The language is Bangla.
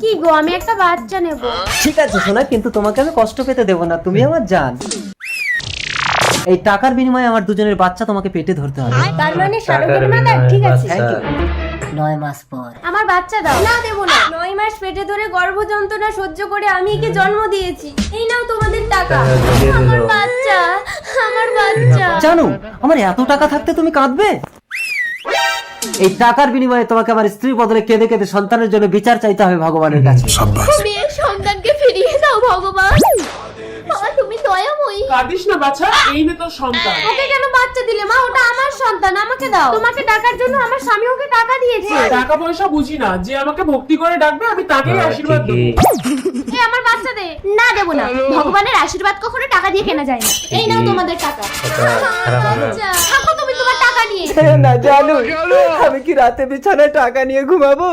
কি গো, আমি একটা বাচ্চা নেব। ঠিক আছে সোনা, কিন্তু তোমাকে আমি কষ্ট পেতে দেবো না, তুমি আমার জান। এই টাকার বিনিময়ে আমার দুজনের বাচ্চা তোমাকে পেটে ধরতে হবে। তার মানে সারোগেট মাদার, ঠিক আছে। Thank you. 9 মাস পর আমার বাচ্চা দাও। না, দেবো না। 9 মাস পেটে ধরে গর্ভযন্ত্রণা সহ্য করে আমি একে জন্ম দিয়েছি। এই নাও তোমাদের টাকা। আমার বাচ্চা, আমার বাচ্চা। জানো আমার এত টাকা থাকতে তুমি কাঁদবে? এই টাকার বিনিময়ে তোমাকে আমার স্ত্রীর বদলে কেঁদে কেঁদে সন্তানের জন্য বিচার চাইতে হবে ভগবানের কাছে। মেয়ের সন্তানকে ফিরিয়ে দাও ভগবান। মা, তুমি দয়াময়ী। কাঁদিস না বাছা, এই নে তোর সন্তান। ওকে কেন বাচ্চা দিলে মা? ওটা আমার সন্তান, আমাকে দাও। তোমাকে ডাকার জন্য আমার স্বামী ওকে টাকা দিয়েছে। টাকা পয়সা বুঝি না, যে আমাকে ভক্তি করে ডাকবে আমি তাকেই আশীর্বাদ দেবো। এই আমার বাচ্চা দে। না, দেবো না। ভগবানের আশীর্বাদ কখনো টাকা দিয়ে কেনা যায় না। এই নাও তোমাদের টাকা। বাচ্চা, থাকো তুমি তোমার টাকা নিয়ে। না জানো, আমি কি রাতে বিছানায় টাকা নিয়ে ঘুমাবো?